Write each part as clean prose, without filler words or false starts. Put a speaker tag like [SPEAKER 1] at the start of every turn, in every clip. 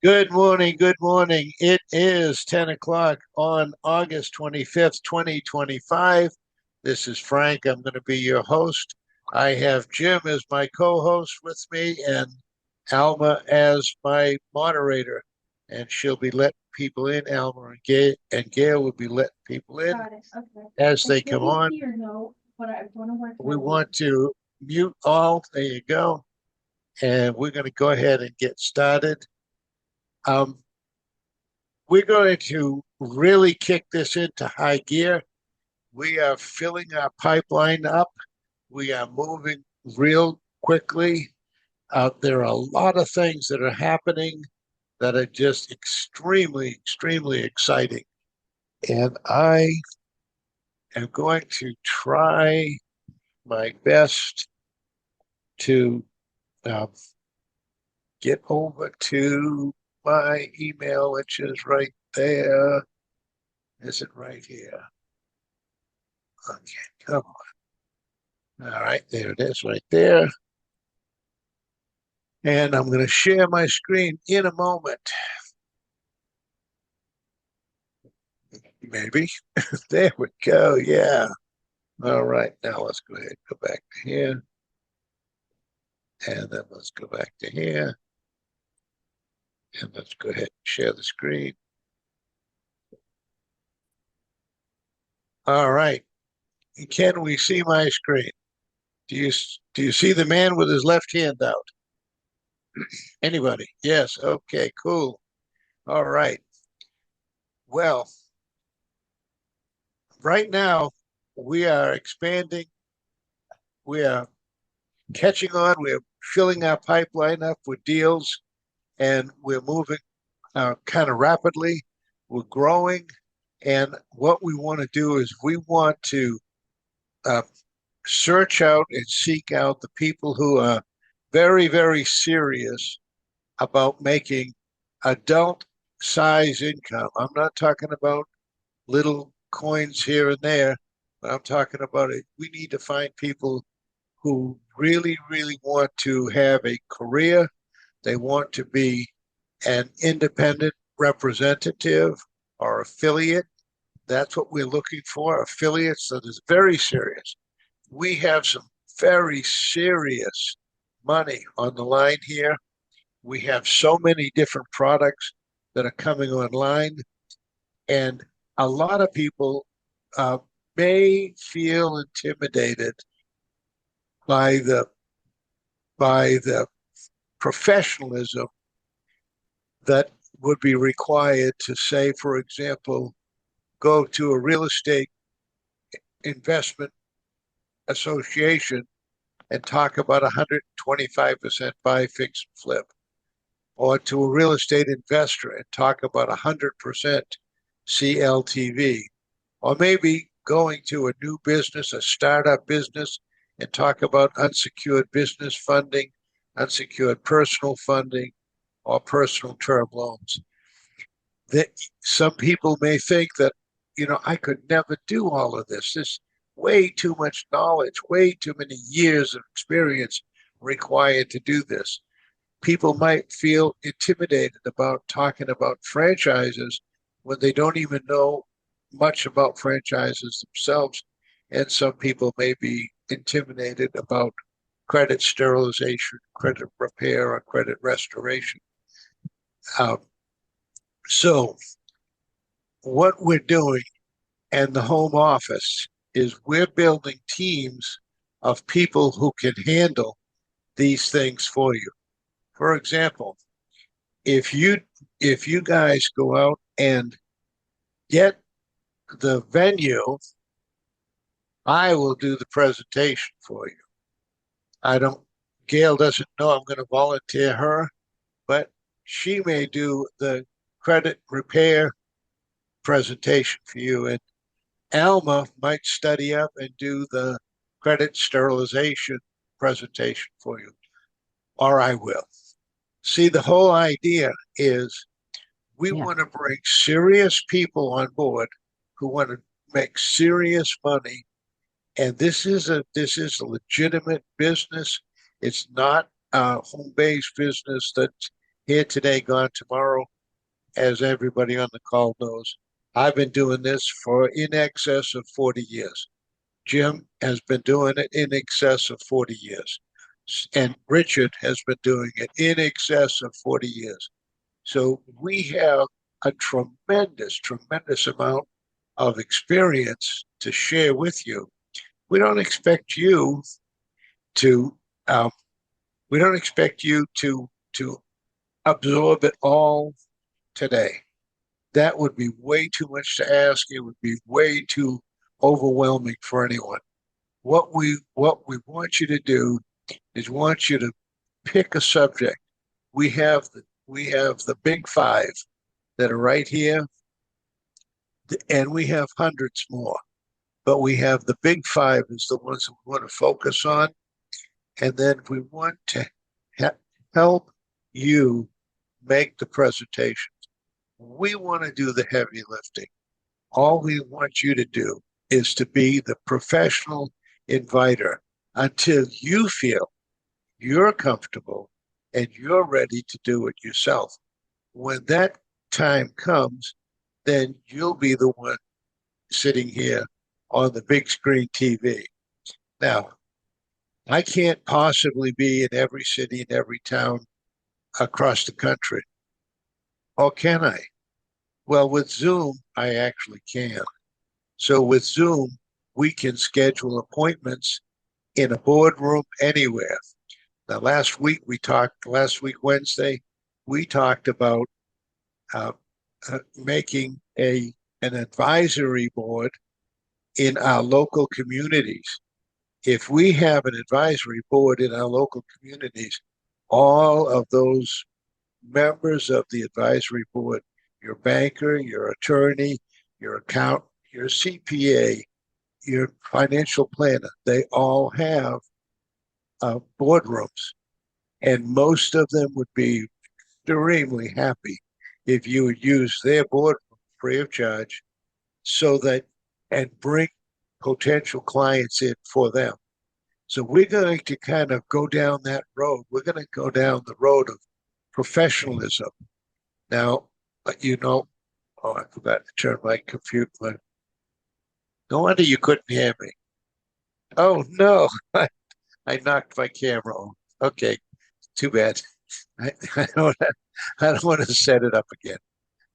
[SPEAKER 1] Good morning. Good morning. It is 10 o'clock on August 25th, 2025. This is Frank. I'm going to be your host. I have Jim as my co host with me and Alma as my moderator. And she'll be letting people in. Alma and Gail will be letting people in
[SPEAKER 2] Got it. Okay.
[SPEAKER 1] as
[SPEAKER 2] I
[SPEAKER 1] they
[SPEAKER 2] still
[SPEAKER 1] come
[SPEAKER 2] don't
[SPEAKER 1] on.
[SPEAKER 2] see your note, but I want to work
[SPEAKER 1] We
[SPEAKER 2] my way.
[SPEAKER 1] want to mute all. There you go. And we're going to go ahead and get started. Um, we're going to really kick this into high gear. We are filling our pipeline up. We are moving real quickly. There are a lot of things that are happening that are just extremely, extremely exciting. And I am going to try my best to uh, get over to my email, which is right there. Is it right here? Okay, come on. All right, there it is right there. And I'm going to share my screen in a moment. Maybe. There we go. Yeah. All right. Now let's go ahead and go back to here. And then let's go back to here. And let's go ahead and share the screen. All right. Can we see my screen? Do you see the man with his left hand out? Anybody? Yes. Okay, cool. All right. Well, right now we are expanding. We are catching on. We're filling our pipeline up with deals, and we're moving kind of rapidly. We're growing, and what we want to do is we want to uh, search out and seek out the people who are very, very serious about making adult size income. I'm not talking about little coins here and there, but I'm talking about it. We need to find people who really, really want to have a career. They want to be an independent representative or affiliate. That's what we're looking for, affiliates that is very serious. We have some very serious money on the line here. We have so many different products that are coming online, and a lot of people uh, may feel intimidated by the professionalism that would be required to say, for example, go to a real estate investment association and talk about 125% buy, fix, flip, or to a real estate investor and talk about 100% CLTV, or maybe going to a new business, a startup business, and talk about unsecured business funding, unsecured personal funding, or personal term loans. That some people may think that, I could never do all of this. There's way too much knowledge, way too many years of experience required to do this. People might feel intimidated about talking about franchises when they don't even know much about franchises themselves. And some people may be intimidated about credit sterilization, credit repair, or credit restoration. Um, so, what we're doing and the home office is we're building teams of people who can handle these things for you. For example, if you if you guys go out and get the venue, I will do the presentation for you. I don't Gail doesn't know I'm going to volunteer her, but she may do the credit repair presentation for you. And Alma might study up and do the credit sterilization presentation for you, or I will. See, the whole idea is we
[SPEAKER 3] Yeah.
[SPEAKER 1] want to bring serious people on board who want to make serious money. And this is a legitimate business. It's not a home-based business that here today, gone tomorrow, as everybody on the call knows. I've been doing this for in excess of 40 years. Jim has been doing it in excess of 40 years. And Richard has been doing it in excess of 40 years. So we have a tremendous amount of experience to share with you. We don't expect you to um, we don't expect you to absorb it all today. That would be way too much to ask. It would be way too overwhelming for anyone. What we want you to do is want you to pick a subject. We have the big five that are right here, and we have hundreds more. But we have the big five is the ones that we want to focus on, and then we want to help you make the presentation. We want to do the heavy lifting. All we want you to do is to be the professional inviter until you feel you're comfortable and you're ready to do it yourself. When that time comes, then you'll be the one sitting here on the big screen TV. Now, I can't possibly be in every city and every town across the country. Or can I? Well, with Zoom, I actually can. So with Zoom, we can schedule appointments in a boardroom anywhere. Now, last week, Wednesday, we talked about making an advisory board in our local communities. If we have an advisory board in our local communities, all of those members of the advisory board, your banker, your attorney, your accountant, your CPA, your financial planner, they all have boardrooms. And most of them would be extremely happy if you would use their boardroom free of charge so that and bring potential clients in for them. So we're going to kind of go down that road. We're going to go down the road of professionalism. Now, oh, I forgot to turn my computer. No wonder you couldn't hear me. Oh, no, I knocked my camera off. Okay, too bad. I don't want to set it up again.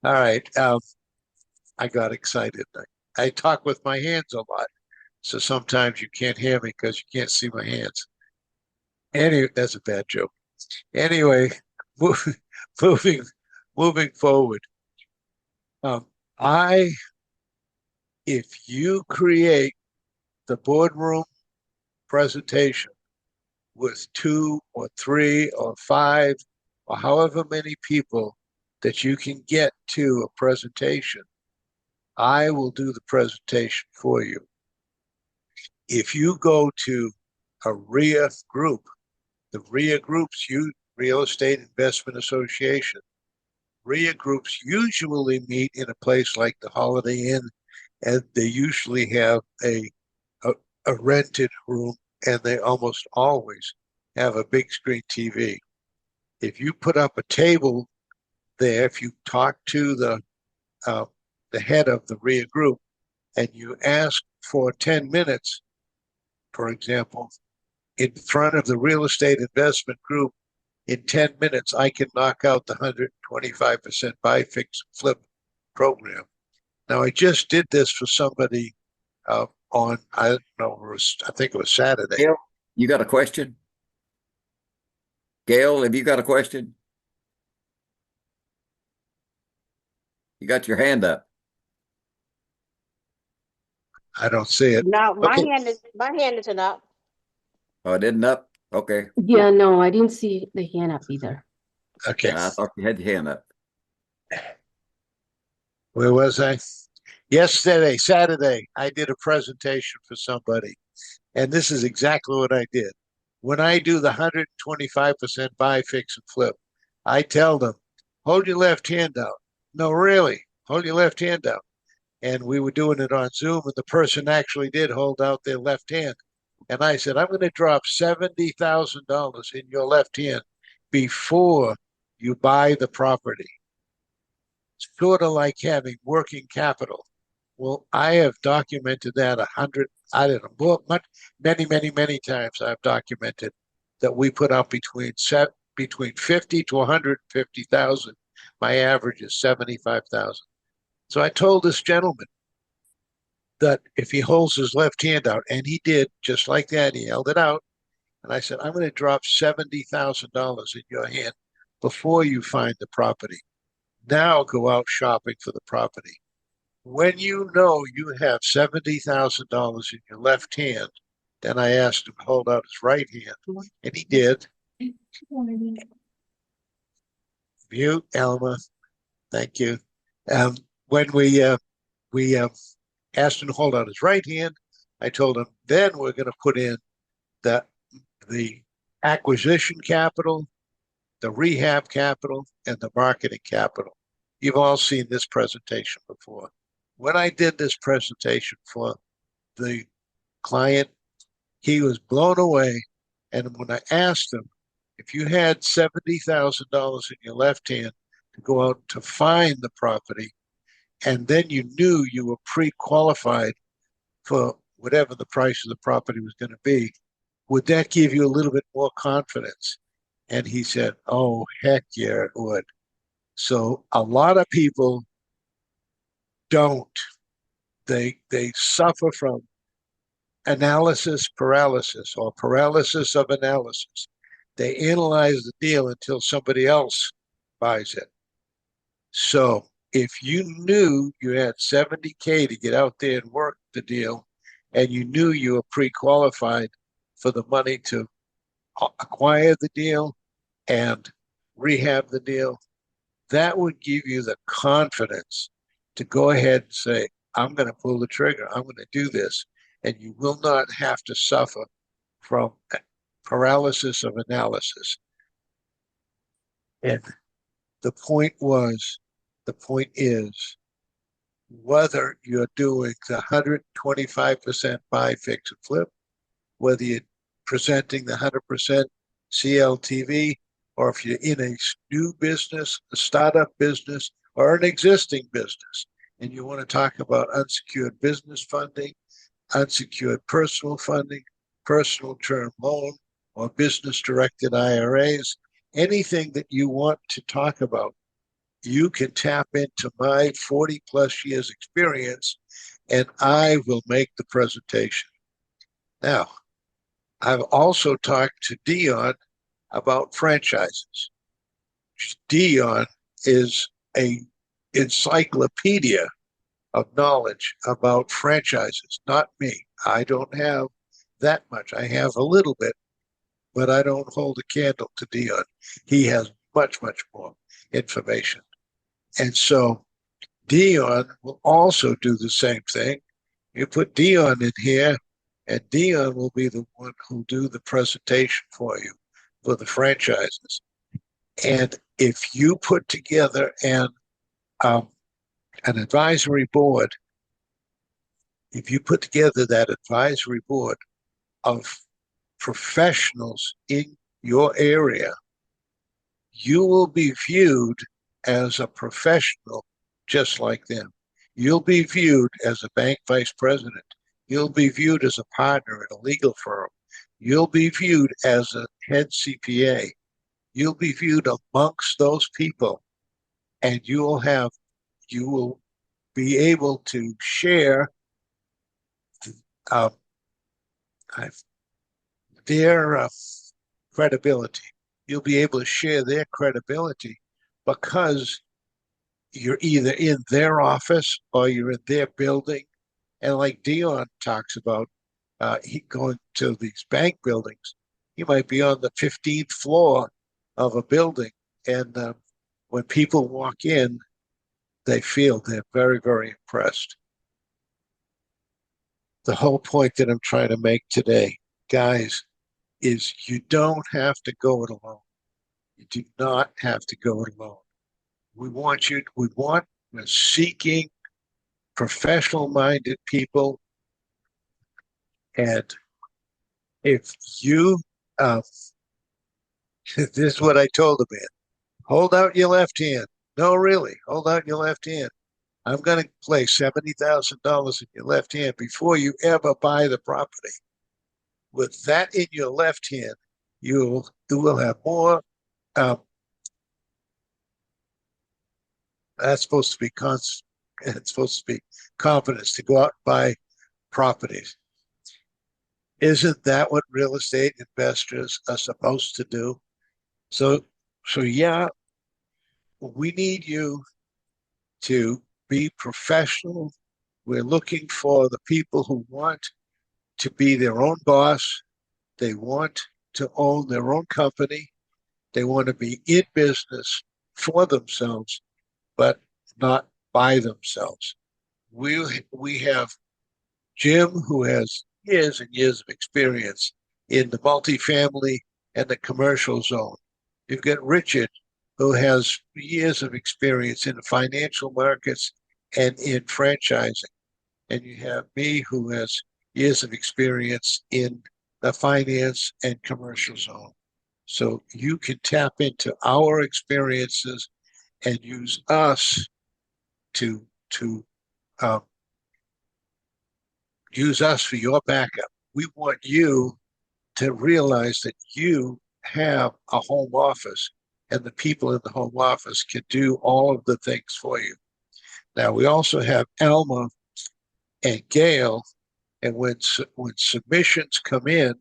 [SPEAKER 1] All right, I got excited. I talk with my hands a lot, so sometimes you can't hear me because you can't see my hands. Anyway, that's a bad joke. Anyway, moving moving moving forward. Um, I if you create the boardroom presentation with two or three or five or however many people that you can get to a presentation, I will do the presentation for you. If you go to a RIA group, the RIA groups, Real Estate Investment Association, RIA groups usually meet in a place like the Holiday Inn, and they usually have a rented room, and they almost always have a big screen TV. If you put up a table there, if you talk to the head of the RIA group and you ask for 10 minutes, for example, in front of the real estate investment group, in 10 minutes, I can knock out the 125% buy, fix, flip program. Now, I just did this for somebody on, I don't know, I think it was Saturday.
[SPEAKER 3] Gail, you got a question? Gail, have you got a question? You got your hand up.
[SPEAKER 1] I don't see it.
[SPEAKER 4] No, my
[SPEAKER 1] Okay.
[SPEAKER 4] hand isn't up.
[SPEAKER 3] Oh, it isn't up? Okay.
[SPEAKER 2] Yeah, no, I didn't see the hand up either.
[SPEAKER 1] Okay.
[SPEAKER 3] I thought you had your hand up.
[SPEAKER 1] Where was I? Saturday, I did a presentation for somebody, and this is exactly what I did. When I do the 125% buy, fix, and flip, I tell them, hold your left hand out. No, really, hold your left hand out. And we were doing it on Zoom, and the person actually did hold out their left hand. And I said, I'm going to drop $70,000 in your left hand before you buy the property. It's sort of like having working capital. Well, I have documented that I don't know, many times I've documented that we put out between 50 to 150,000. My average is 75,000. So I told this gentleman that if he holds his left hand out, and he did just like that, he held it out, and I said, I'm going to drop $70,000 in your hand before you find the property. Now go out shopping for the property. When you know you have $70,000 in your left hand, then I asked him to hold out his right hand, and he did. Mute, Elma. Thank you. When we asked him to hold out his right hand, I told him, then we're going to put in the acquisition capital, the rehab capital, and the marketing capital. You've all seen this presentation before. When I did this presentation for the client, he was blown away. And when I asked him, if you had $70,000 in your left hand to go out to find the property, and then you knew you were pre-qualified for whatever the price of the property was going to be, would that give you a little bit more confidence? And he said, oh, heck yeah, it would. So a lot of people don't. They suffer from analysis paralysis or paralysis of analysis. They analyze the deal until somebody else buys it. So if you knew you had 70K to get out there and work the deal, and you knew you were pre-qualified for the money to acquire the deal and rehab the deal, that would give you the confidence to go ahead and say, I'm going to pull the trigger. I'm going to do this. And you will not have to suffer from paralysis of analysis. And the point is, whether you're doing the 125% buy, fix, and flip, whether you're presenting the 100% CLTV, or if you're in a new business, a startup business, or an existing business, and you want to talk about unsecured business funding, unsecured personal funding, personal term loan, or business-directed IRAs, anything that you want to talk about, you can tap into my 40-plus years experience, and I will make the presentation. Now, I've also talked to Dion about franchises. Dion is an encyclopedia of knowledge about franchises, not me. I don't have that much. I have a little bit, but I don't hold a candle to Dion. He has much more information. And so Dion will also do the same thing. You put Dion in here, and Dion will be the one who'll do the presentation for you for the franchises. And if you put together an advisory board, if you put together that advisory board of professionals in your area, you will be viewed as a professional just like them. You'll be viewed as a bank vice president. You'll be viewed as a partner in a legal firm. You'll be viewed as a head CPA. You'll be viewed amongst those people, and you will be able to share their credibility. You'll be able to share their credibility because you're either in their office or you're in their building. And like Dion talks about, he going to these bank buildings, he might be on the 15th floor of a building. And when people walk in, they feel they're very impressed. The whole point that I'm trying to make today, guys, is you don't have to go it alone. You do not have to go it alone. We're seeking professional-minded people. And if you, this is what I told the man, hold out your left hand. No, really, hold out your left hand. I'm going to place $70,000 in your left hand before you ever buy the property. With that in your left hand, you will have more. That's supposed to be it's supposed to be confidence to go out and buy properties. Isn't that what real estate investors are supposed to do? So yeah, we need you to be professional. We're looking for the people who want to be their own boss. They want to own their own company. They want to be in business for themselves, but not by themselves. We have Jim, who has years and years of experience in the multifamily and the commercial zone. You've got Richard, who has years of experience in the financial markets and in franchising. And you have me, who has years of experience in the finance and commercial zone. So you can tap into our experiences and use us to use us for your backup. We want you to realize that you have a home office, and the people in the home office can do all of the things for you. Now, we also have Alma and Gail, and when submissions come in,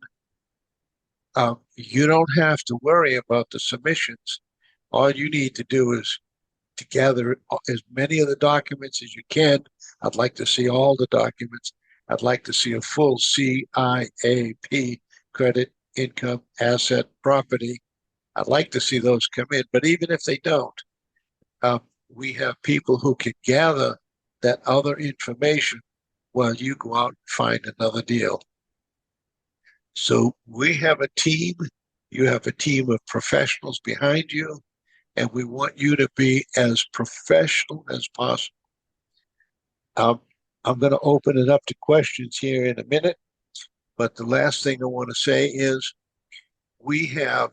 [SPEAKER 1] you don't have to worry about the submissions. All you need to do is to gather as many of the documents as you can. I'd like to see all the documents. I'd like to see a full CIAP, credit, income, asset, property. I'd like to see those come in, but even if they don't, we have people who can gather that other information while you go out and find another deal. So we have a team. You have a team of professionals behind you, and we want you to be as professional as possible. I'm going to open it up to questions here in a minute, but the last thing I want to say is we have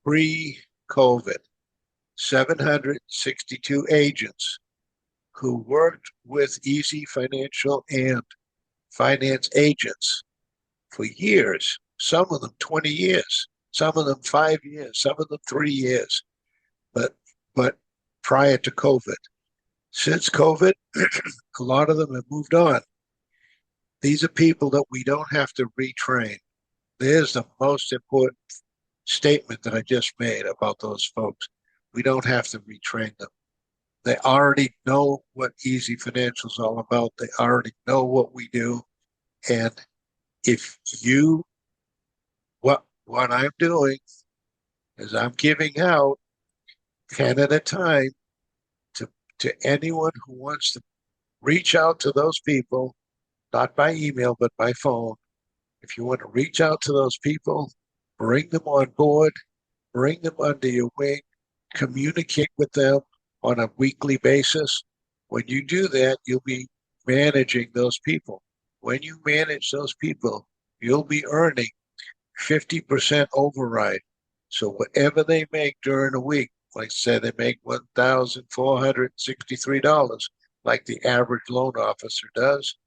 [SPEAKER 1] pre-COVID 762 agents who worked with Easy Financial and finance agents for years, some of them 20 years, some of them 5 years, some of them 3 years, but prior to COVID. Since COVID, a lot of them have moved on. These are people that we don't have to retrain. There's the most important statement that I just made about those folks. We don't have to retrain them. They already know what Easy Financial is all about. They already know what we do. And if you, what I'm doing is I'm giving out 10 at a time to anyone who wants to reach out to those people, not by email, but by phone. If you want to reach out to those people, bring them on board, bring them under your wing, communicate with them on a weekly basis. When you do that, you'll be managing those people. When you manage those people, you'll be earning 50% override. So whatever they make during a week, like say they make $1,463, like the average loan officer does.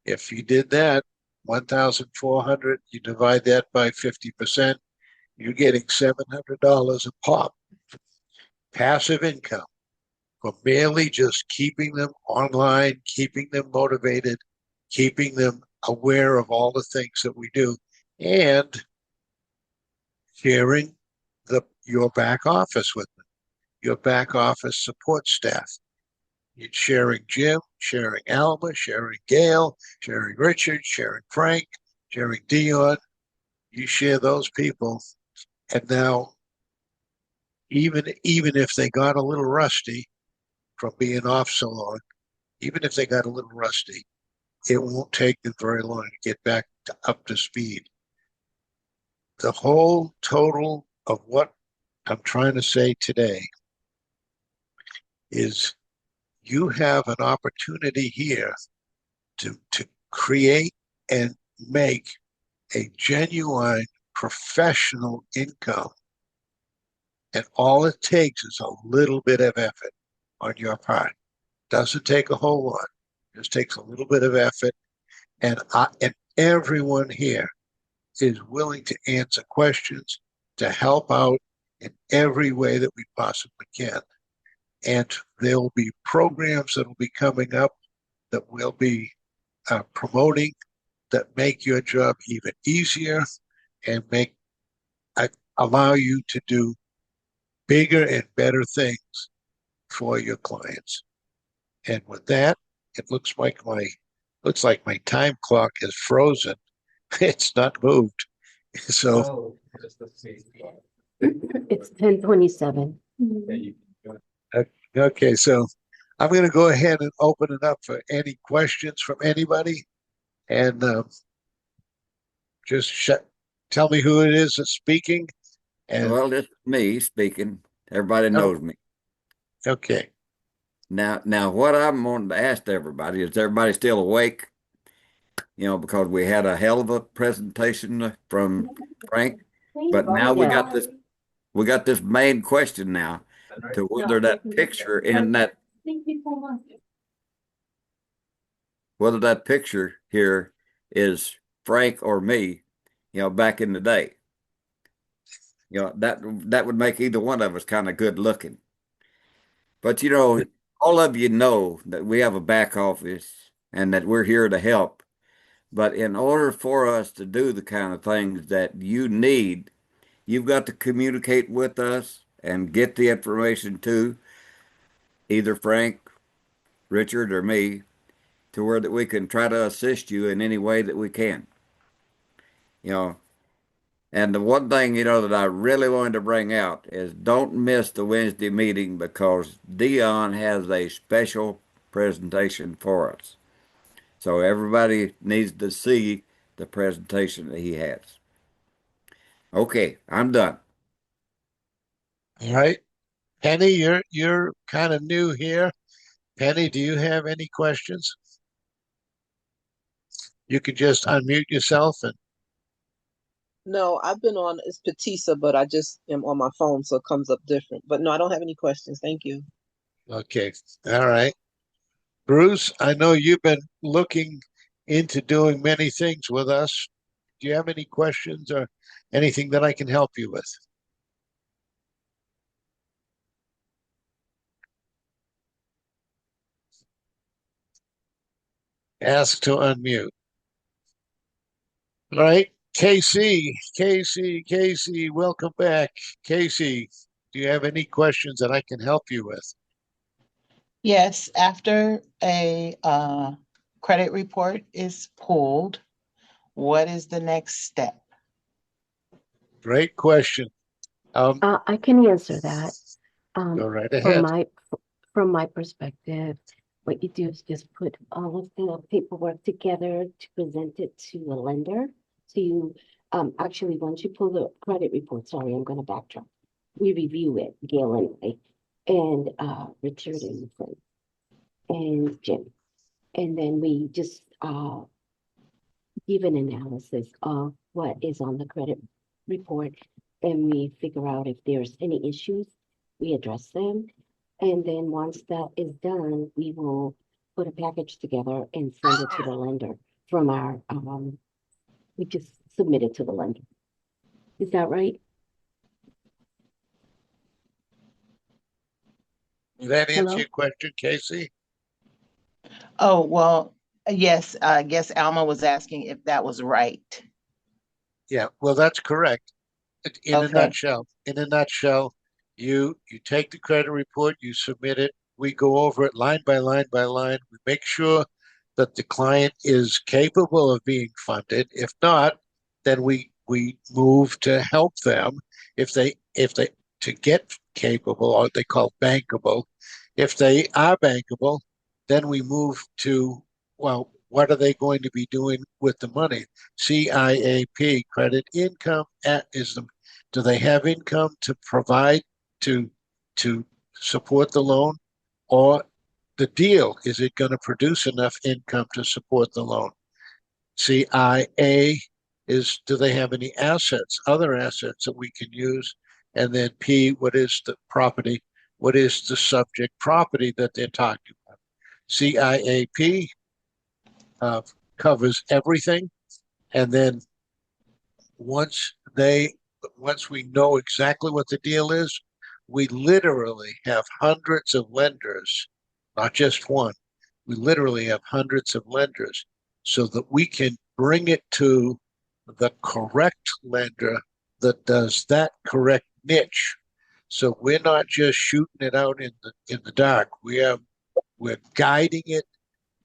[SPEAKER 1] If you did that, 1,400, you divide that by 50%, you're getting $700 a pop. Passive income from merely just keeping them online, keeping them motivated, keeping them aware of all the things that we do, and sharing your back office with them, your back office support staff. You're sharing Jim, sharing Alma, sharing Gail, sharing Richard, sharing Frank, sharing Dion. You share those people, and now even if they got a little rusty from being off so long, even if they got a little rusty, it won't take them very long to get back up to speed. The whole total of what I'm trying to say today is you have an opportunity here to create and make a genuine professional income And all it takes is a little bit of effort on your part. Doesn't take a whole lot. Just takes a little bit of effort. And everyone here is willing to answer questions, to help out in every way that we possibly can. And there will be programs that will be coming up that we'll be promoting that make your job even easier and allow you to do bigger and better things for your clients. And with that, it looks like my time clock is frozen. It's not moved. So
[SPEAKER 2] It's 10:27.
[SPEAKER 1] okay, so I'm going to go ahead and open it up for any questions from anybody, and tell me who it is that's speaking. And
[SPEAKER 3] Well, this is me speaking. Everybody knows me.
[SPEAKER 1] okay,
[SPEAKER 3] Now, what I'm wanting to ask everybody is everybody still awake? You know, because we had a hell of a presentation from Frank, but now we got this main question now to whether that picture whether that picture here is Frank or me, you know, back in the day. You know, that would make either one of us kind of good looking. But you know, all of you know that we have a back office and that we're here to help. But in order for us to do the kind of things that you need, you've got to communicate with us and get the information to either Frank, Richard, or me to where that we can try to assist you in any way that we can. You know, and the one thing, you know, that I really wanted to bring out is don't miss the Wednesday meeting because Dion has a special presentation for us. So everybody needs to see the presentation that he has. Okay, I'm done.
[SPEAKER 1] all right, Penny, you're kind of new here. Penny, do you have any questions? You could just unmute yourself and
[SPEAKER 4] No, I've been on, it's Petisa, but I just am on my phone, so it comes up different. But no, I don't have any questions. Thank you.
[SPEAKER 1] okay, all right. Bruce, I know you've been looking into doing many things with us. Do you have any questions or anything that I can help you with? Ask to unmute. All right, Casey, welcome back. Casey, do you have any questions that I can help you with?
[SPEAKER 5] Yes, after a credit report is pulled, what is the next step?
[SPEAKER 1] Great question.
[SPEAKER 2] I can answer that.
[SPEAKER 1] Go right
[SPEAKER 2] From
[SPEAKER 1] ahead.
[SPEAKER 2] my perspective, what you do is just put all of the paperwork together to present it to the lender. So you, actually, once you pull the credit report, sorry, I'm gonna backtrack. We review it, Gail and I, and Richard and Frank and Jim. And then we just give an analysis of what is on the credit report, and we figure out if there's any issues, we address them. And then once that is done, we will put a package together and send it to the lender from our, we just submit it to the lender. Is that right?
[SPEAKER 1] Did that answer
[SPEAKER 2] Hello?
[SPEAKER 1] your question, Casey?
[SPEAKER 5] Oh, well, yes, I guess Alma was asking if that was right.
[SPEAKER 1] Yeah, well, that's correct. In a
[SPEAKER 5] Okay.
[SPEAKER 1] nutshell, you take the credit report, you submit it, we go over it line by line by line. We make sure that the client is capable of being funded. If not, then we move to help them if they to get capable, or they call bankable. If they are bankable, then we move to, well, what are they going to be doing with the money? CIAP, credit income, do they have income to provide to support the loan, or the deal? Is it going to produce enough income to support the loan? CIA is, do they have any assets, other assets that we can use and then P, what is the property? What is the subject property that they're talking about? CIAP covers everything, and then once we know exactly what the deal is, we literally have hundreds of lenders, not just one. We literally have hundreds of lenders so that we can bring it to the correct lender that does that correct niche. So we're not just shooting it out in the dark. We're guiding it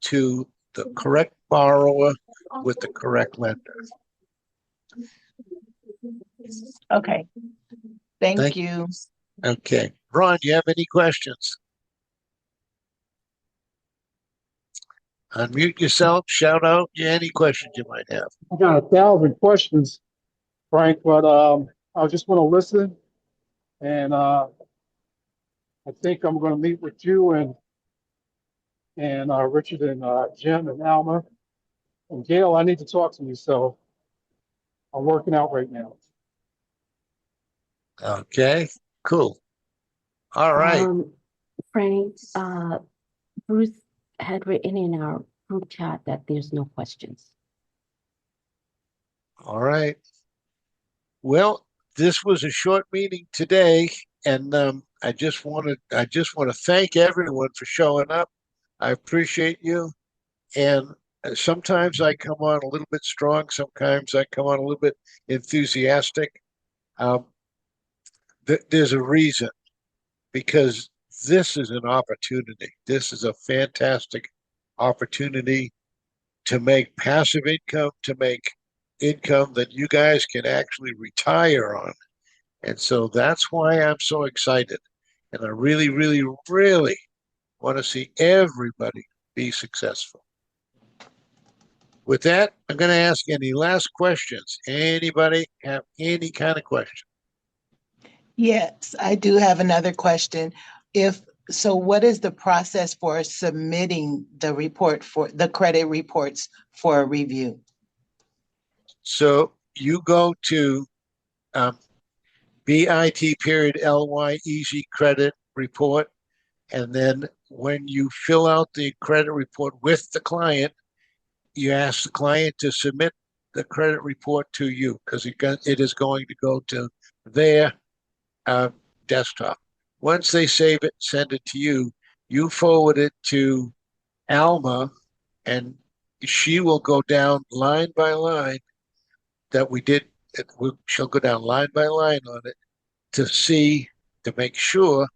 [SPEAKER 1] to the correct borrower with the correct lender.
[SPEAKER 5] Okay, thank
[SPEAKER 1] Thank
[SPEAKER 5] you.
[SPEAKER 1] Okay. Ron, do you have any questions? Unmute yourself, shout out any questions you might have.
[SPEAKER 6] I got 1,000 questions, Frank, but I just want to listen. And I think I'm going to meet with you and Richard and Jim and Alma. And Gail, I need to talk to you, so I'm working out right now.
[SPEAKER 1] Okay, cool. All right.
[SPEAKER 2] Frank, Bruce had written in our group chat that there's no questions.
[SPEAKER 1] All right. Well, this was a short meeting today, and I just want to thank everyone for showing up. I appreciate you. And sometimes I come on a little bit strong. Sometimes I come on a little bit enthusiastic. There's a reason, because this is an opportunity. This is a fantastic opportunity to make passive income, to make income that you guys can actually retire on. And so that's why I'm so excited. And I really, really, really want to see everybody be successful. With that, I'm going to ask any last questions. Anybody have any kind of question?
[SPEAKER 5] Yes, I do have another question. So what is the process for submitting the report for the credit reports for a review?
[SPEAKER 1] So you go to BIT.ly easy credit report. And then when you fill out the credit report with the client, you ask the client to submit the credit report to you, because it is going to go to their desktop. Once they save it, send it to you, you forward it to Alma, and she will go down line by line that we did. She'll go down line by line on it to make sure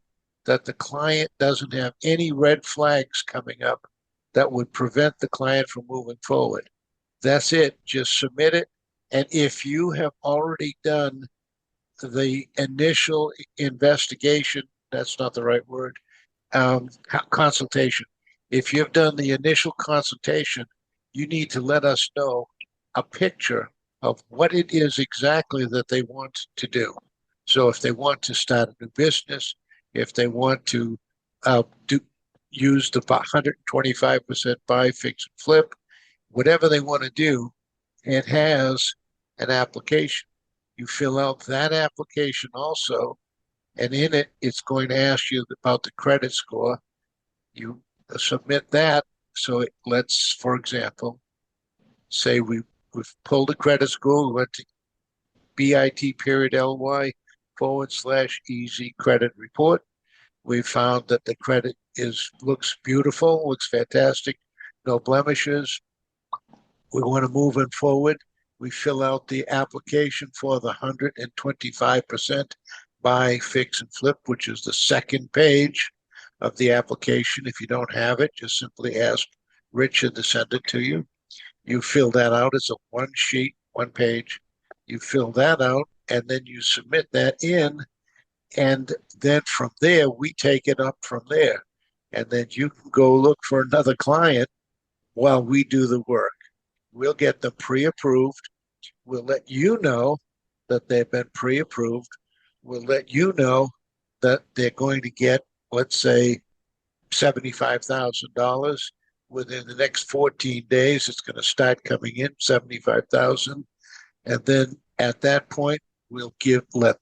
[SPEAKER 1] that the client doesn't have any red flags coming up that would prevent the client from moving forward. That's it. Just submit it. And if you have already done the initial investigation, that's not the right word, consultation. If you've done the initial consultation, you need to let us know a picture of what it is exactly that they want to do. So if they want to start a new business, if they want to use the 125% buy, fix, and flip, whatever they want to do, it has an application. You fill out that application also, and in it, it's going to ask you about the credit score. You submit that. So let's, for example, say we've pulled a credit score, we went to bit.ly/easy credit report. We found that the credit looks beautiful, looks fantastic, no blemishes. We want to move it forward. We fill out the application for the 125% buy, fix, and flip, which is the second page of the application. If you don't have it, just simply ask Richard to send it to you. You fill that out. It's a one sheet, one page. You fill that out, and then you submit that in. And then from there, we take it up from there. And then you can go look for another client while we do the work. We'll get them pre-approved. We'll let you know that they've been pre-approved. We'll let you know that they're going to get, let's say, $75,000. Within the next 14 days, it's going to start coming in, $75,000. And then at that point, we'll let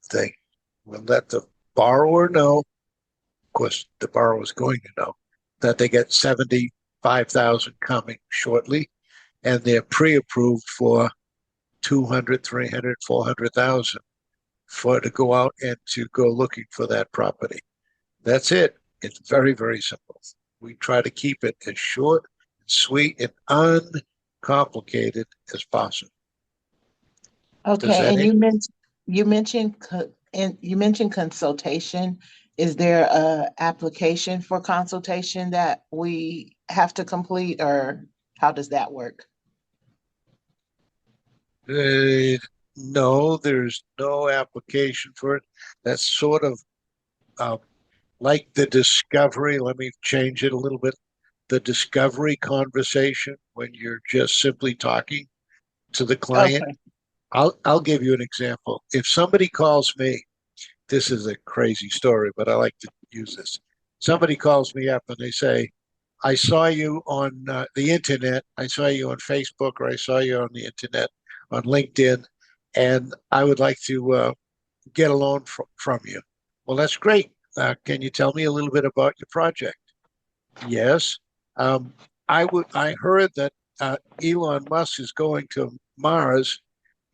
[SPEAKER 1] We'll let the borrower know, of course, the borrower is going to know that they get 75,000 coming shortly, and they're pre-approved for 200, 300, 400,000 for to go out and to go looking for that property. That's it. It's very, very simple. We try to keep it as short, sweet, and uncomplicated as possible. Does
[SPEAKER 5] Okay,
[SPEAKER 1] that
[SPEAKER 5] and
[SPEAKER 1] answer?
[SPEAKER 5] you mentioned consultation. Is there a application for consultation that we have to complete, or how does that work?
[SPEAKER 1] No, there's no application for it. That's sort of uh, like the discovery. Let me change it a little bit. The discovery conversation when you're just simply talking to the client.
[SPEAKER 5] Okay.
[SPEAKER 1] I'll give you an example. If somebody calls me, this is a crazy story, but I like to use this. Somebody calls me up and they say, I saw you on the internet. I saw you on Facebook, or I saw you on the internet, on LinkedIn, and I would like to get a loan from you. Well, that's great. Can you tell me a little bit about your project? Yes. Um, I heard that Elon Musk is going to Mars,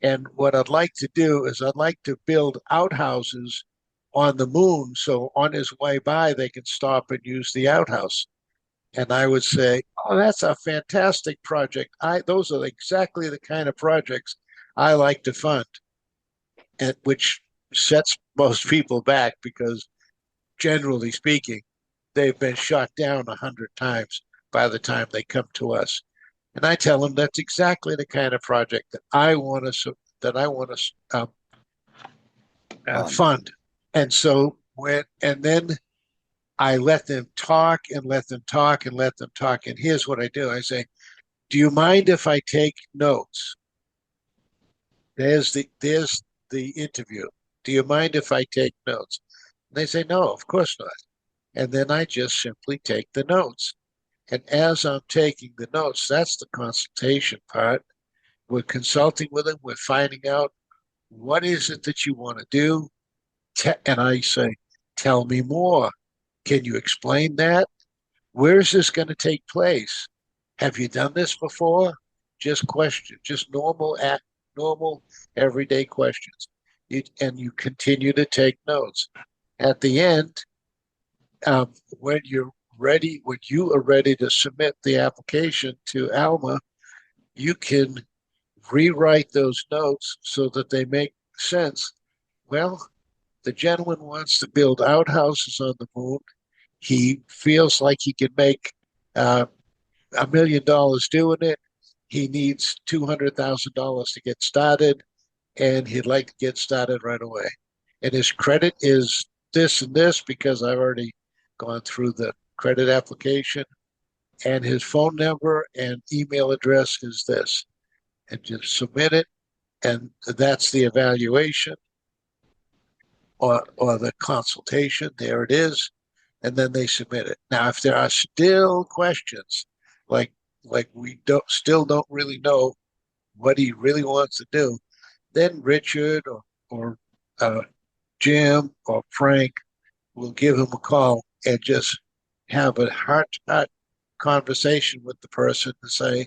[SPEAKER 1] and what I'd like to do is I'd like to build outhouses on the moon, so on his way by they can stop and use the outhouse. And I would say, "Oh, that's a fantastic project. I Those are exactly the kind of projects I like to fund," and which sets most people back because, generally speaking, they've been shot down 100 times by the time they come to us. And I tell them that's exactly the kind of project that I want to
[SPEAKER 3] Fun.
[SPEAKER 1] fund. And so and then I let them talk and let them talk and let them talk. And here's what I do: I say, "Do you mind if I take notes?" There's the interview. "Do you mind if I take notes?" And they say, "No, of course not." And then I just simply take the notes. And as I'm taking the notes, that's the consultation part. We're consulting with them. We're finding out what is it that you want to do. And I say, "Tell me more. Can you explain that? Where is this going to take place? Have you done this before?" Just question, just normal everyday questions. And you continue to take notes. At the end, when you are ready to submit the application to Alma, you can rewrite those notes so that they make sense. Well, the gentleman wants to build outhouses on the moon. He feels like he can make $1 million doing it. He needs $200,000 to get started, and he'd like to get started right away. And his credit is this and this because I've already gone through the credit application. And his phone number and email address is this. And just submit it, and that's the evaluation or the consultation. There it is. And then they submit it. Now, if there are still questions, like we don't really know what he really wants to do, then Richard or uh, Jim or Frank will give him a call and just have a heart-to-heart conversation with the person to say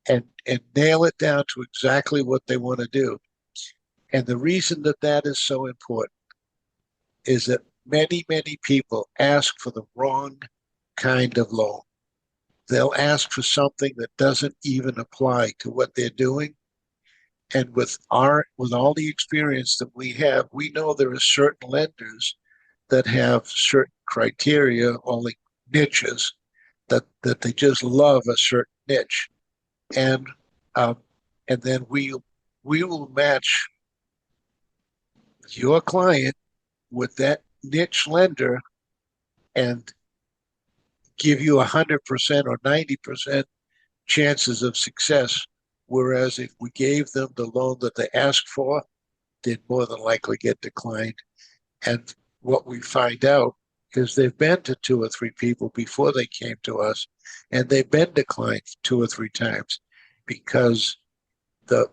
[SPEAKER 1] and nail it down to exactly what they want to do. And the reason that that is so important is that many people ask for the wrong kind of loan. They'll ask for something that doesn't even apply to what they're doing. And with all the experience that we have, we know there are certain lenders that have certain criteria, only niches, that they just love a certain niche. And um, and then we will match your client with that niche lender and give you 100% or 90% chances of success. Whereas if we gave them the loan that they asked for, they'd more than likely get declined. And what we find out is they've been to 2 or 3 people before they came to us, and they've been declined 2 or 3 times because the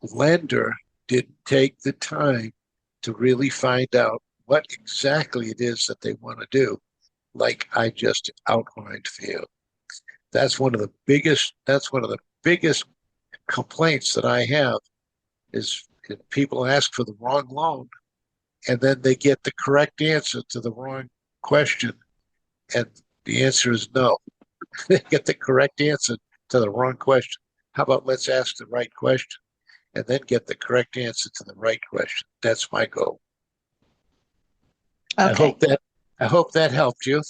[SPEAKER 1] lender didn't take the time to really find out what exactly it is that they want to do, like I just outlined for you. That's one of the biggest complaints that I have is people ask for the wrong loan and then they get the correct answer to the wrong question. And the answer is no. They get the correct answer to the wrong question. How about let's ask the right question and then get the correct answer to the right question? That's my goal.
[SPEAKER 5] Okay,
[SPEAKER 1] I hope that helped you.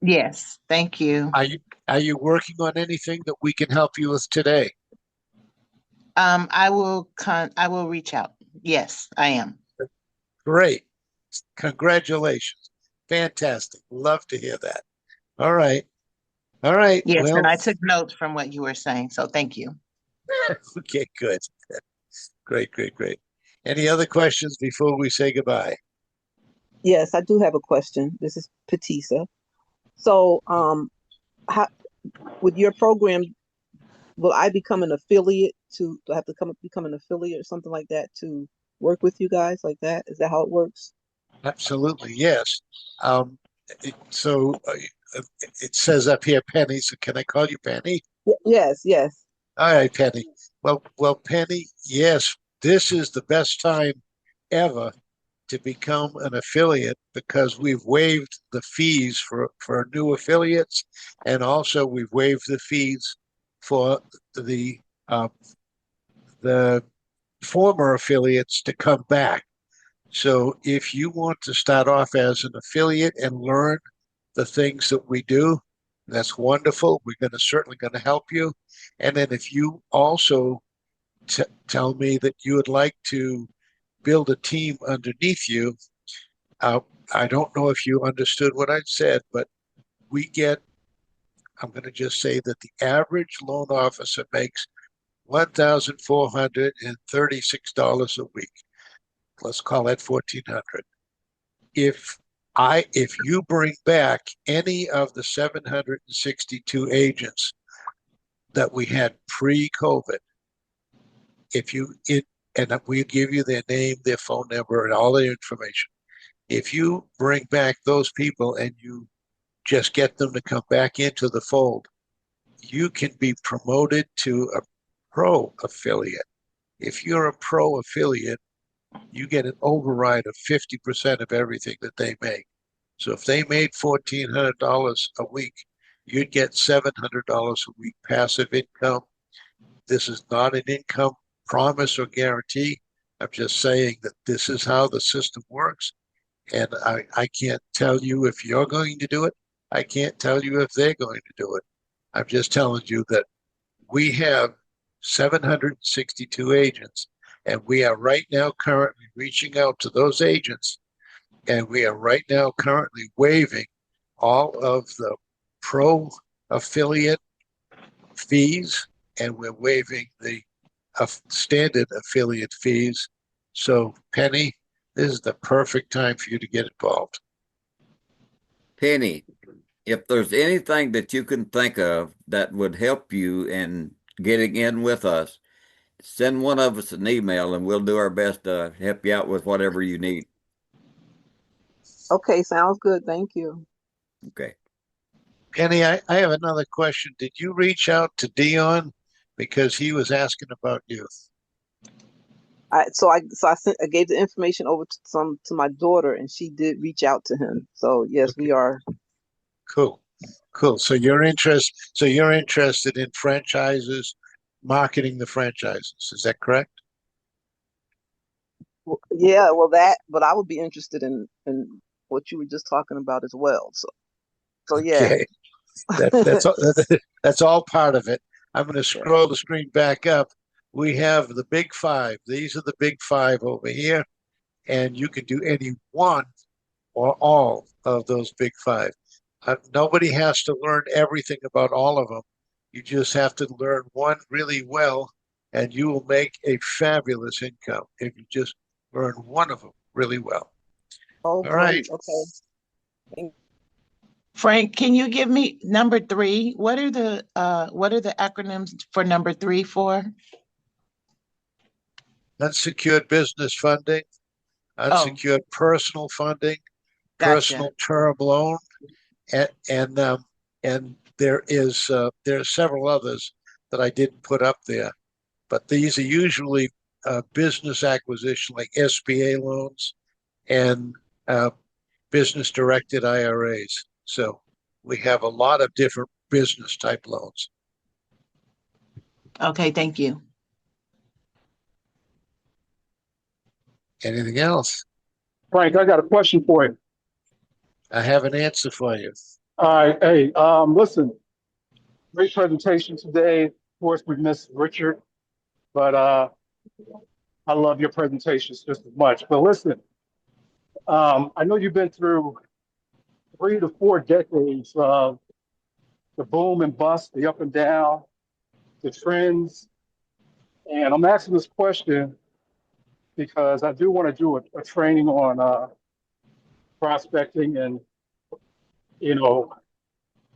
[SPEAKER 5] yes, thank you.
[SPEAKER 1] Are you working on anything that we can help you with today?
[SPEAKER 5] I will reach out. Yes, I am.
[SPEAKER 1] Great. Congratulations. Fantastic. Love to hear that. All right. All right.
[SPEAKER 5] Yes, and
[SPEAKER 1] Well,
[SPEAKER 5] I took notes from what you were saying, so thank you.
[SPEAKER 1] okay, good. Great, great, great. Any other questions before we say goodbye?
[SPEAKER 4] Yes, I do have a question. This is Patisa. So, how with your program, will I become an affiliate to do I have to become an affiliate or something like that to work with you guys like that? Is that how it works?
[SPEAKER 1] Absolutely, yes. Um, so it says up here, Penny. So can I call you Penny?
[SPEAKER 4] Yes, yes.
[SPEAKER 1] All right, Penny. Well, Penny. Yes, this is the best time ever to become an affiliate because we've waived the fees for new affiliates, and also we've waived the fees for the uh, the former affiliates to come back. So if you want to start off as an affiliate and learn the things that we do, that's wonderful. We're going to certainly going to help you. And then if you also tell me that you would like to build a team underneath you, uh, I don't know if you understood what I said, but we get, I'm going to just say that the average loan officer makes $1,436 a week. Let's call that 1,400. If you bring back any of the 762 agents that we had pre-COVID, if you it and we give you their name, their phone number, and all their information. If you bring back those people and you just get them to come back into the fold, you can be promoted to a pro affiliate. If you're a pro affiliate, you get an override of 50% of everything that they make. So if they made $1,400 a week, you'd get $700 a week passive income. This is not an income promise or guarantee. I'm just saying that this is how the system works. And I can't tell you if you're going to do it. I can't tell you if they're going to do it. I'm just telling you that we have 762 agents, and we are right now currently reaching out to those agents, and we are right now currently waiving all of the pro affiliate fees, and we're waiving the standard affiliate fees. So, Penny, this is the perfect time for you to get involved.
[SPEAKER 3] Penny, if there's anything that you can think of that would help you in getting in with us, send one of us an email and we'll do our best to help you out with whatever you need.
[SPEAKER 4] Okay, sounds good. Thank you.
[SPEAKER 3] Okay.
[SPEAKER 1] Penny, I have another question. Did you reach out to Dion because he was asking about you?
[SPEAKER 4] I gave the information over to my daughter, and she did reach out to him. So yes,
[SPEAKER 1] Okay.
[SPEAKER 4] we are.
[SPEAKER 1] Cool. Cool. So you're interested in franchises, marketing the franchises. Is that correct?
[SPEAKER 4] Yeah, well, but I would be interested in what you were just talking about as well. So yeah.
[SPEAKER 1] Okay. That's all part of it. I'm going to
[SPEAKER 4] Yeah.
[SPEAKER 1] scroll the screen back up. We have the big five. These are the big five over here, and you can do any one or all of those big five. Nobody has to learn everything about all of them. You just have to learn one really well, and you will make a fabulous income if you just learn one of them really well.
[SPEAKER 4] Oh,
[SPEAKER 1] All right.
[SPEAKER 4] great. Okay. Thank-
[SPEAKER 5] Frank, can you give me number 3? What are the acronyms for number 3 for?
[SPEAKER 1] Unsecured business funding. unsecured personal funding,
[SPEAKER 5] Gotcha.
[SPEAKER 1] personal term loan, and there are several others that I didn't put up there, but these are usually business acquisition like SBA loans and business directed IRAs. So we have a lot of different business type loans.
[SPEAKER 5] Okay, thank you.
[SPEAKER 1] Anything else?
[SPEAKER 6] Frank, I got a question for you.
[SPEAKER 1] I have an answer for you.
[SPEAKER 6] All right, hey, listen, great presentation today. Of course, we missed Richard, but I love your presentations just as much. But listen, I know you've been through 3 to 4 decades of the boom and bust, the up and down, the trends. And I'm asking this question because I do want to do a training on prospecting and, you know,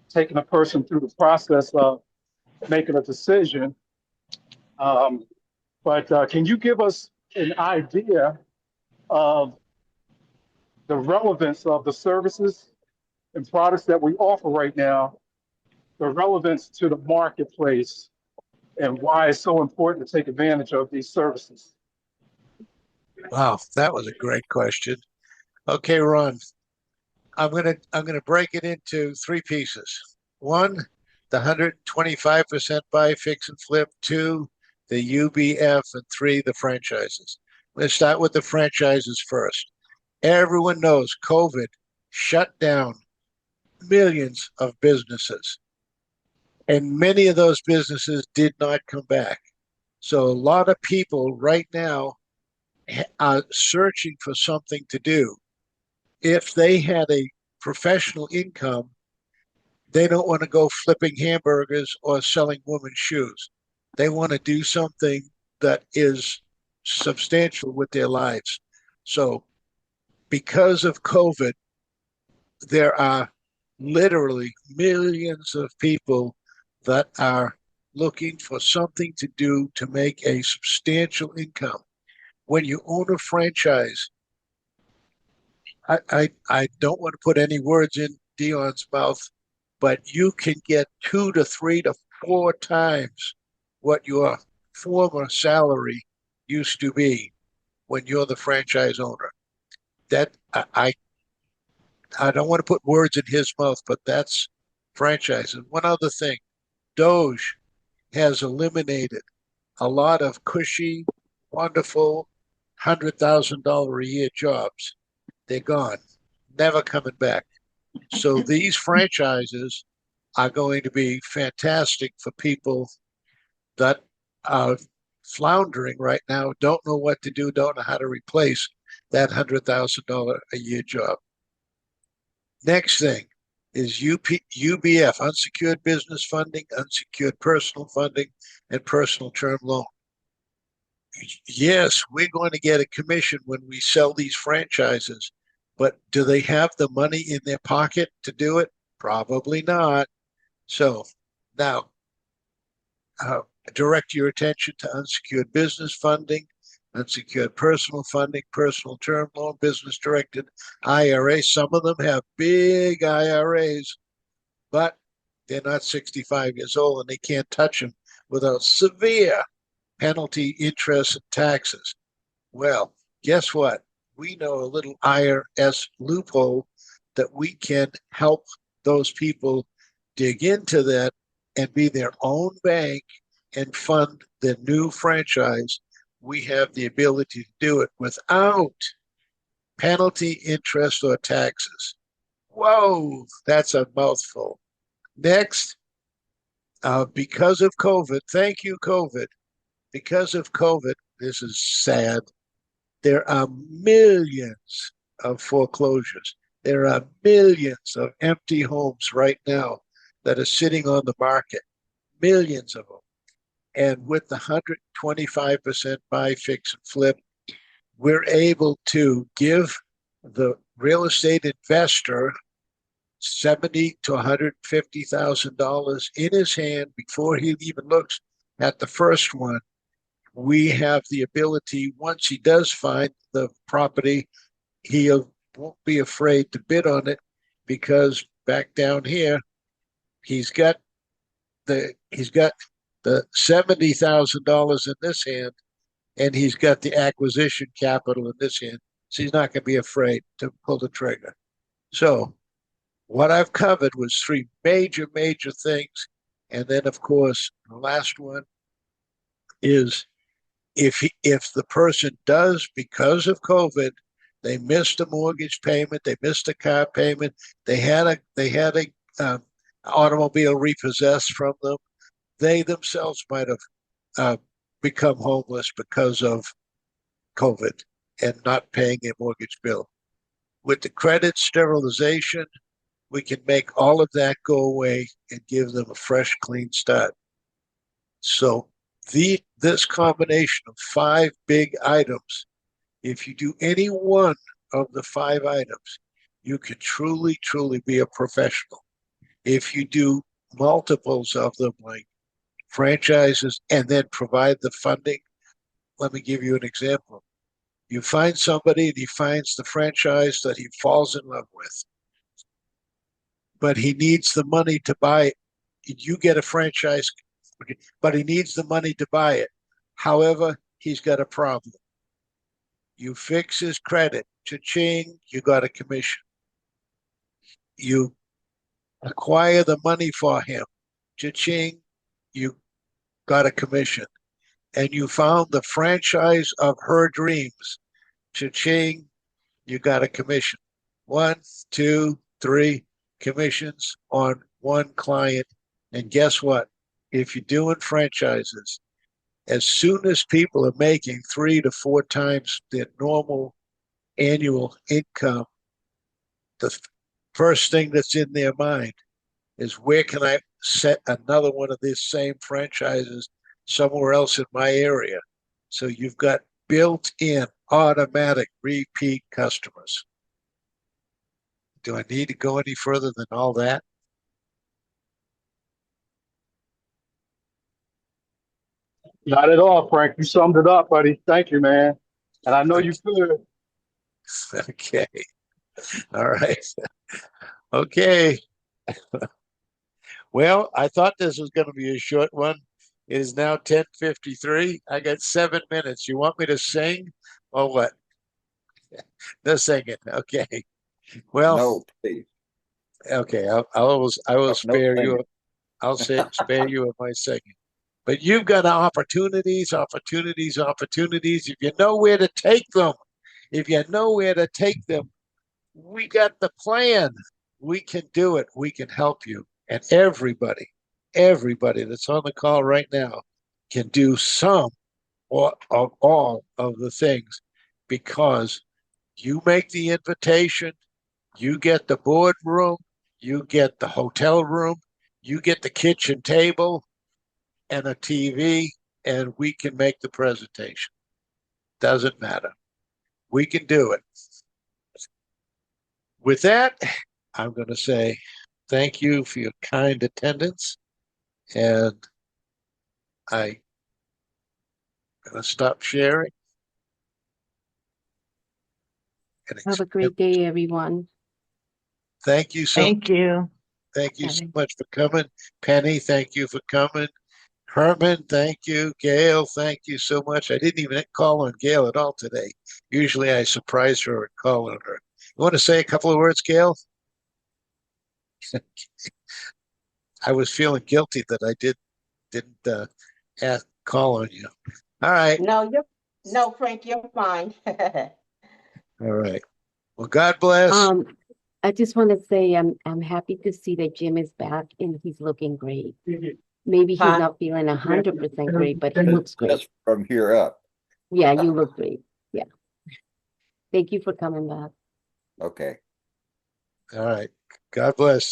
[SPEAKER 6] taking a person through the process of making a decision. But can you give us an idea of the relevance of the services and products that we offer right now, the relevance to the marketplace, and why it's so important to take advantage of these services?
[SPEAKER 1] Wow, that was a great question. Okay, Ron, I'm gonna break it into 3 pieces. 1, the 125% buy, fix, and flip. 2, the UBF, and 3, the franchises. Let's start with the franchises first. Everyone knows COVID shut down millions of businesses, and many of those businesses did not come back. So a lot of people right now are searching for something to do. If they had a professional income, they don't want to go flipping hamburgers or selling women's shoes. They want to do something that is substantial with their lives. So because of COVID, there are literally millions of people that are looking for something to do to make a substantial income. When you own a franchise, I don't want to put any words in Dion's mouth, but you can get 2 to 3 to 4 times what your former salary used to be when you're the franchise owner. That I don't want to put words in his mouth, but that's franchise. And one other thing, Doge has eliminated a lot of cushy, wonderful $100,000 a year jobs. They're gone, never coming back. So these franchises are going to be fantastic for people that are floundering right now, don't know what to do, don't know how to replace that $100,000 a year job. Next thing is UBF, unsecured business funding, unsecured personal funding, and personal term loan. Yes, we're going to get a commission when we sell these franchises, but do they have the money in their pocket to do it? Probably not. So now, direct your attention to unsecured business funding, unsecured personal funding, personal term loan, business directed IRA. Some of them have big IRAs, but they're not 65 years old and they can't touch them without severe penalty, interest, and taxes. Well, guess what? We know a little IRS loophole that we can help those people dig into that and be their own bank and fund their new franchise. We have the ability to do it without penalty, interest, or taxes. Whoa, that's a mouthful. Next, because of COVID, thank you, COVID. Because of COVID, this is sad. There are millions of foreclosures. There are millions of empty homes right now that are sitting on the market, millions of them. And with the 125% buy, fix, and flip, we're able to give the real estate investor $70,000 to $150,000 in his hand before he even looks at the first one. we have the ability, once he does find the property, he won't be afraid to bid on it, because back down here, he's got the $70,000 in this hand, and he's got the acquisition capital in this hand. So he's not going to be afraid to pull the trigger. So what I've covered was three major things. And then, of course, the last one is if the person does, because of COVID, they missed a mortgage payment, they missed a car payment, they had a automobile repossessed from them, they themselves might have become homeless because of COVID and not paying a mortgage bill. With the credit sterilization, we can make all of that go away and give them a fresh, clean start. So this combination of 5 big items, if you do any one of the 5 items, you can truly be a professional. If you do multiples of them, like franchises, and then provide the funding, let me give you an example. You find somebody and he finds the franchise that he falls in love with, but he needs the money to buy it. You get a franchise, but he needs the money to buy it. However, he's got a problem. You fix his credit, cha-ching, you got a commission. You acquire the money for him, cha-ching, you got a commission. And you found the franchise of her dreams, cha-ching, you got a commission. 1, 2, 3 commissions on one client. And guess what? If you're doing franchises, as soon as people are making 3 to 4 times their normal annual income, the first thing that's in their mind is, where can I set another one of these same franchises somewhere else in my area? So you've got built-in automatic repeat customers. Do I need to go any further than all that?
[SPEAKER 6] Not at all, Frank. You summed it up, buddy. Thank you, man. And I know you could.
[SPEAKER 1] Okay. All right. Okay. Well, I thought this was going to be a short one. It is now 10:53. I got 7 minutes. You want me to sing or what? No singing. Okay. Well,
[SPEAKER 3] No, please.
[SPEAKER 1] okay. I will
[SPEAKER 3] No
[SPEAKER 1] spare you.
[SPEAKER 3] singing.
[SPEAKER 1] I'll spare you of my singing. But you've got opportunities. If you know where to take them, we got the plan. We can do it. We can help you. And everybody that's on the call right now can do some or of all of the things, because you make the invitation, you get the boardroom, you get the hotel room, you get the kitchen table and a TV, and we can make the presentation. Doesn't matter. We can do it. With that, I'm going to say thank you for your kind attendance, and I'm going to stop sharing.
[SPEAKER 2] Have a great day, everyone.
[SPEAKER 1] Thank you so
[SPEAKER 5] Thank you.
[SPEAKER 1] Thank you so
[SPEAKER 2] Kevin.
[SPEAKER 1] much for coming. Penny, thank you for coming. Herman, thank you. Gail, thank you so much. I didn't even call on Gail at all today. Usually I surprise her and call on her. You want to say a couple of words, Gail? I was feeling guilty that I didn't call on you. All right.
[SPEAKER 7] No, Frank, you're fine.
[SPEAKER 1] All right. Well, God bless.
[SPEAKER 2] I just want to say I'm happy to see that Jim is back and he's looking great. Maybe he's
[SPEAKER 7] Hi.
[SPEAKER 2] not feeling 100% great, but he looks great.
[SPEAKER 3] Just from here up.
[SPEAKER 2] Yeah, you look great. Yeah. Thank you for coming back.
[SPEAKER 3] Okay.
[SPEAKER 1] All right. God bless.